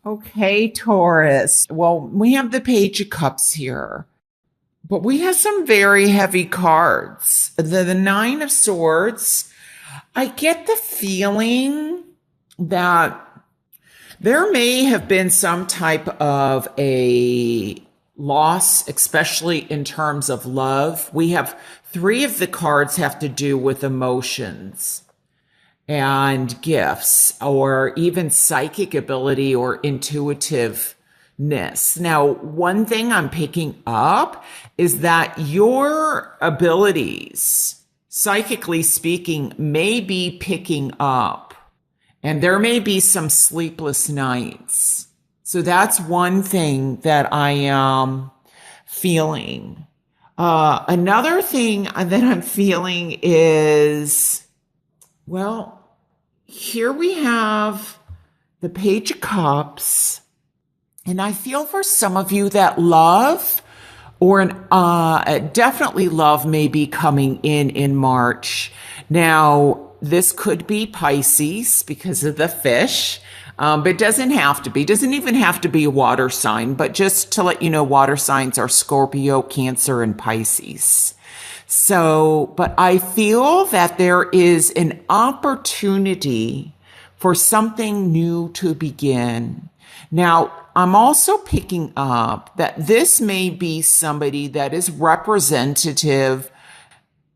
Okay, Taurus. Well, we have the Page of Cups here, but we have some very heavy cards. The Nine of Swords. I get the feeling that there may have been some type of a loss, especially in terms of love. We have three of the cards have to do with emotions and gifts or even psychic ability or intuitiveness. Now, one thing I'm picking up is that your abilities, psychically speaking, may be picking up, and there may be some sleepless nights. So that's one thing that I am feeling. Another thing that I'm feeling is, well, here we have the Page of Cups, and I feel for some of you that love definitely love may be coming in March. Now, this could be Pisces because of the fish, but it doesn't have to be. Doesn't even have to be a water sign, but just to let you know, water signs are Scorpio, Cancer, and Pisces. So, but I feel that there is an opportunity for something new to begin. Now, I'm also picking up that this may be somebody that is representative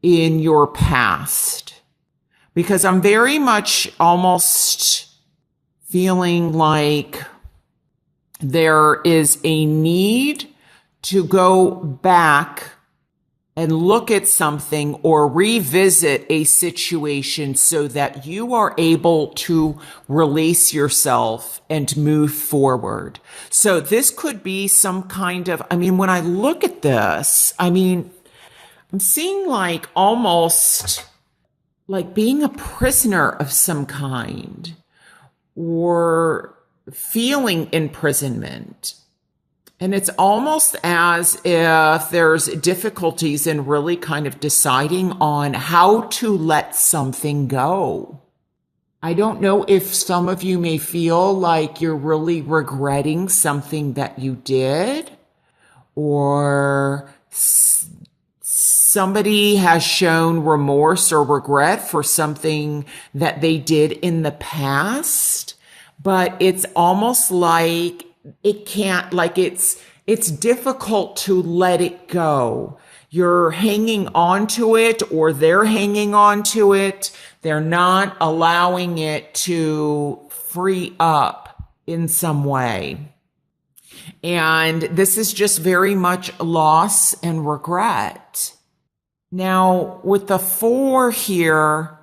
in your past, because I'm very much almost feeling like there is a need to go back and look at something or revisit a situation so that you are able to release yourself and move forward. So this could be some kind of, when I look at this, I'm seeing like almost like being a prisoner of some kind or feeling imprisonment. And it's almost as if there's difficulties in really kind of deciding on how to let something go. I don't know if some of you may feel like you're really regretting something that you did, or somebody has shown remorse or regret for something that they did in the past, but it's almost like it's difficult to let it go. You're hanging on to it, or they're hanging on to it. They're not allowing it to free up in some way. And this is just very much loss and regret. Now, with the four here,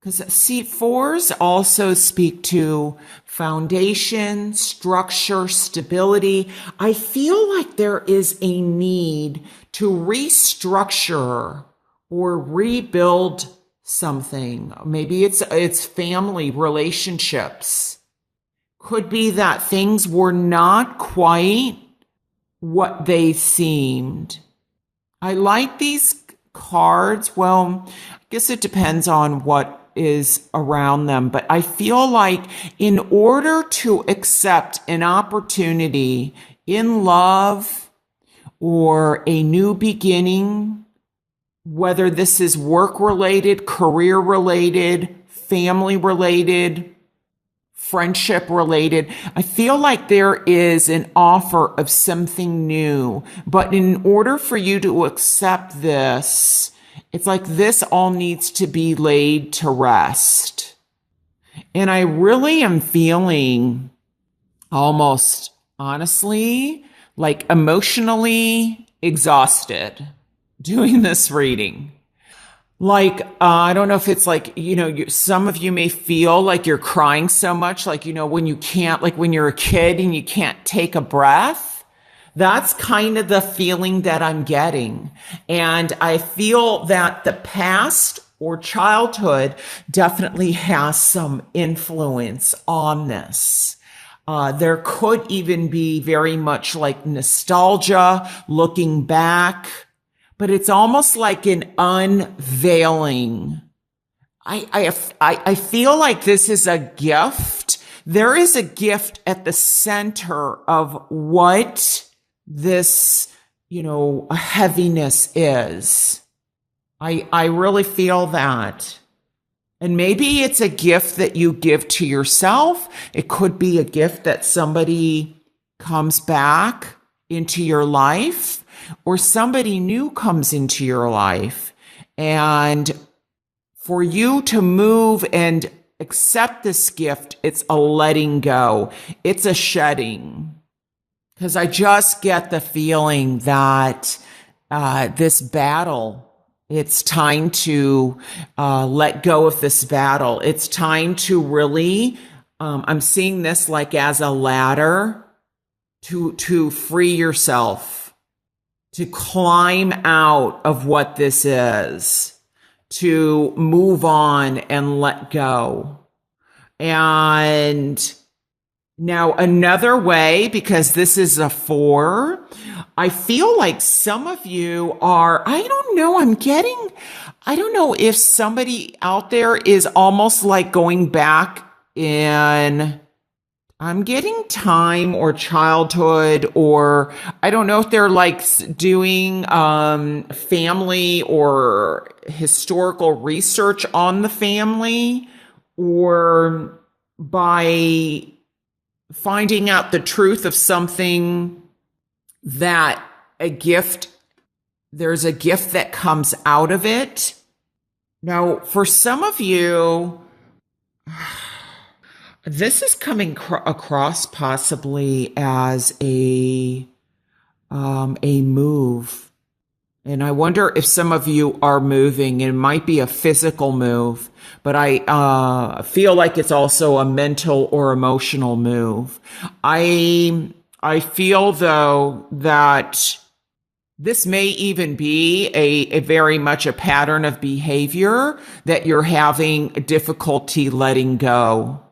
because see, fours also speak to foundation, structure, stability. I feel like there is a need to restructure or rebuild something. Maybe it's family relationships. Could be that things were not quite what they seemed. I like these cards. Well, I guess it depends on what is around them, but I feel like in order to accept an opportunity in love or a new beginning, whether this is work related, career related, family related, friendship related, I feel like there is an offer of something new. But in order for you to accept this, it's like this all needs to be laid to rest. And I really am feeling almost honestly, like emotionally exhausted doing this reading. Like, I don't know if it's like, some of you may feel like you're crying so much, like, when you can't, like when you're a kid and you can't take a breath. That's kind of the feeling that I'm getting. And I feel that the past or childhood definitely has some influence on this. There could even be very much like nostalgia, looking back, but it's almost like an unveiling. I feel like this is a gift there is a gift at the center of what this, a heaviness is. I really feel that. And maybe it's a gift that you give to yourself. It could be a gift that somebody comes back into your life, or somebody new comes into your life. And for you to move and accept this gift, it's a letting go. It's a shedding. Because I just get the feeling that this battle, it's time to let go of this battle. It's time to really, I'm seeing this like as a ladder to free yourself, to climb out of what this is, to move on and let go. And now another way, because this is a 4, I feel like some of you are, I don't know if somebody out there is almost like going back in, I'm getting time or childhood, or I don't know if they're like doing family or historical research on the family, or by finding out the truth of something, that there's a gift that comes out of it. Now, for some of you, this is coming across possibly as a move. And I wonder if some of you are moving. It might be a physical move, but I feel like it's also a mental or emotional move. I feel, though, that this may even be a very much a pattern of behavior that you're having difficulty letting go.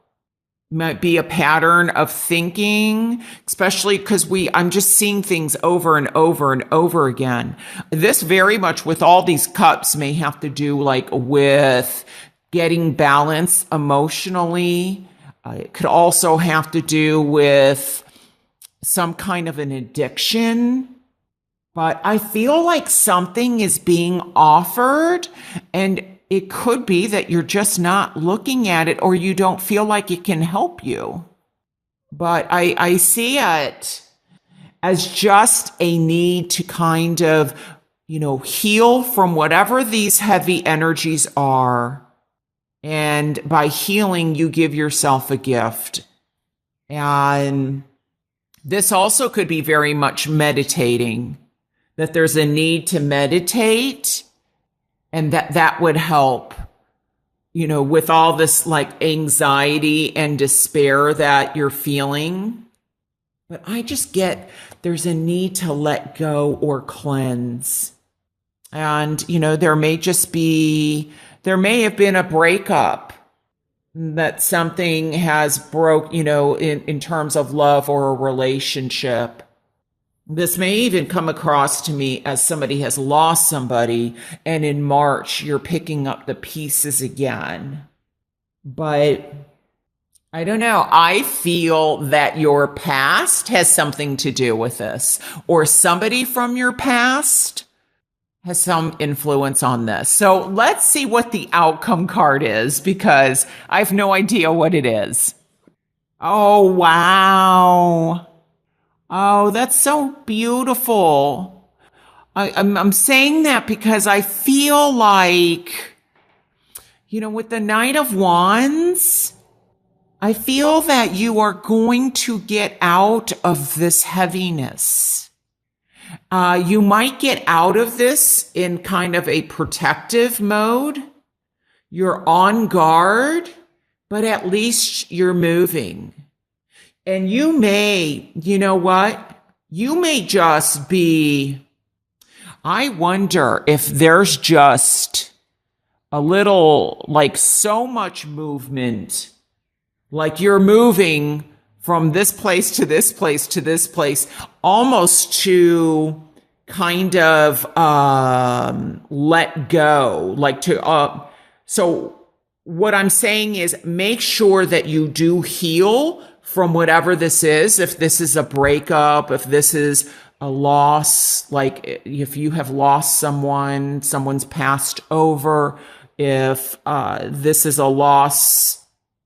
Might be a pattern of thinking, especially because I'm just seeing things over and over and over again. This very much with all these cups may have to do like with getting balance emotionally. It could also have to do with some kind of an addiction. But I feel like something is being offered, and it could be that you're just not looking at it, or you don't feel like it can help you. But I see it as just a need to kind of, heal from whatever these heavy energies are. And by healing, you give yourself a gift. And this also could be very much meditating, that there's a need to meditate, and that would help, with all this like anxiety and despair that you're feeling. But I just get there's a need to let go or cleanse. And, there may have been a breakup, that something has broke, in terms of love or a relationship. This may even come across to me as somebody has lost somebody, and in March, you're picking up the pieces again. But I don't know. I feel that your past has something to do with this, or somebody from your past has some influence on this. So let's see what the outcome card is, because I have no idea what it is. Oh, wow. Oh, that's so beautiful. I'm saying that because I feel like, with the Knight of Wands, I feel that you are going to get out of this heaviness. You might get out of this in kind of a protective mode. You're on guard, but at least you're moving. And you may, you may just be, I wonder if there's just a little, like so much movement, like you're moving from this place to this place to this place, almost to kind of let go, like to, so what I'm saying is make sure that you do heal from whatever this is. If this is a breakup, if this is a loss, like if you have lost someone, someone's passed over, if this is a loss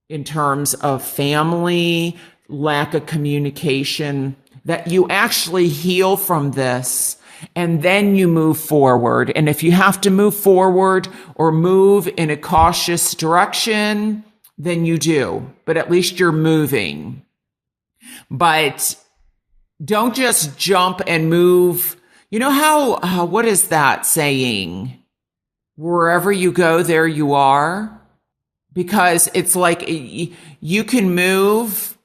in terms of family, lack of communication, that you actually heal from this and then you move forward. And if you have to move forward or move in a cautious direction, then you do. But at least you're moving. But don't just jump and move. You know how, what is that saying? Wherever you go, there you are. Because it's like you can move.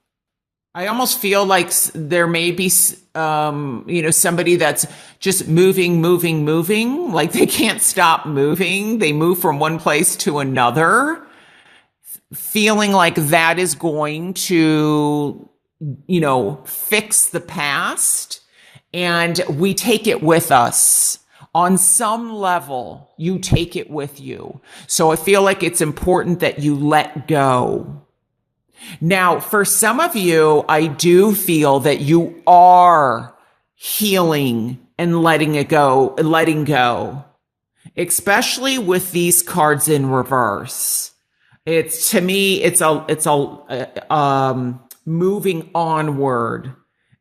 I almost feel like there may be, somebody that's just moving, like they can't stop moving. They move from one place to another, feeling like that is going to, fix the past. And we take it with us. On some level, you take it with you. So I feel like it's important that you let go. Now, for some of you, I do feel that you are healing and letting go, especially with these cards in reverse. It's, to me, it's moving onward.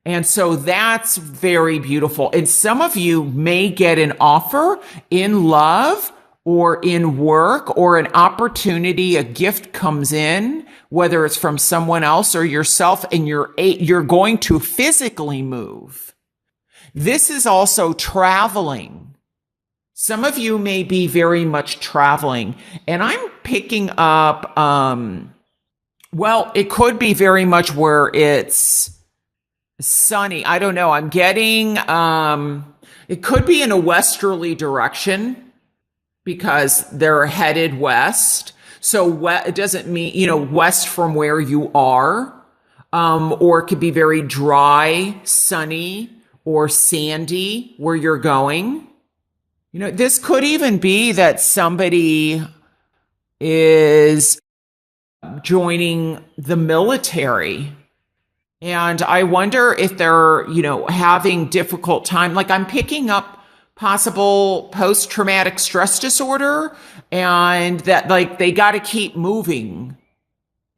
And so that's very beautiful. And some of you may get an offer in love or in work or an opportunity, a gift comes in, whether it's from someone else or yourself, and you're going to physically move. This is also traveling. Some of you may be very much traveling, and I'm picking up, it could be very much where it's sunny. I don't know. I'm getting, it could be in a westerly direction because they're headed west. So it doesn't mean, west from where you are, or it could be very dry, sunny, or sandy where you're going. This could even be that somebody is joining the military. And I wonder if they're, having difficult time. Like I'm picking up possible post-traumatic stress disorder, and that like they got to keep moving.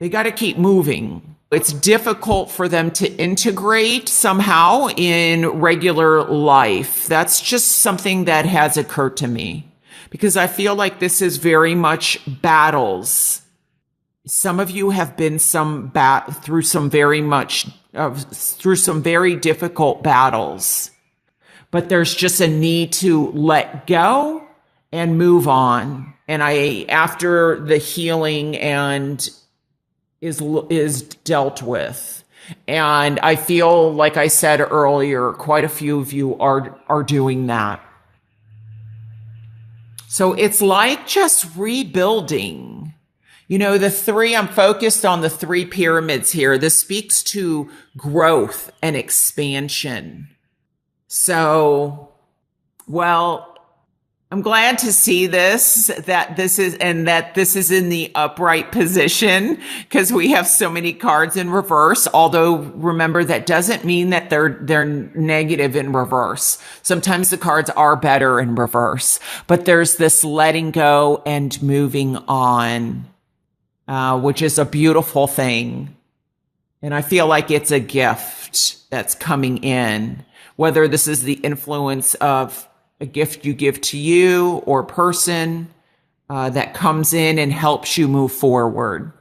It's difficult for them to integrate somehow in regular life. That's just something that has occurred to me because I feel like this is very much battles. Some of you have been through some very difficult battles, but there's just a need to let go and move on. And after the healing and is dealt with. And I feel, like I said earlier, quite a few of you are doing that. So it's like just rebuilding. I'm focused on the 3 pyramids here. This speaks to growth and expansion. So, I'm glad to see that this is in the upright position because we have so many cards in reverse. Although remember, that doesn't mean that they're negative in reverse. Sometimes the cards are better in reverse, but there's this letting go and moving on, which is a beautiful thing. And I feel like it's a gift that's coming in, whether this is the influence of a gift you give to you or person that comes in and helps you move forward.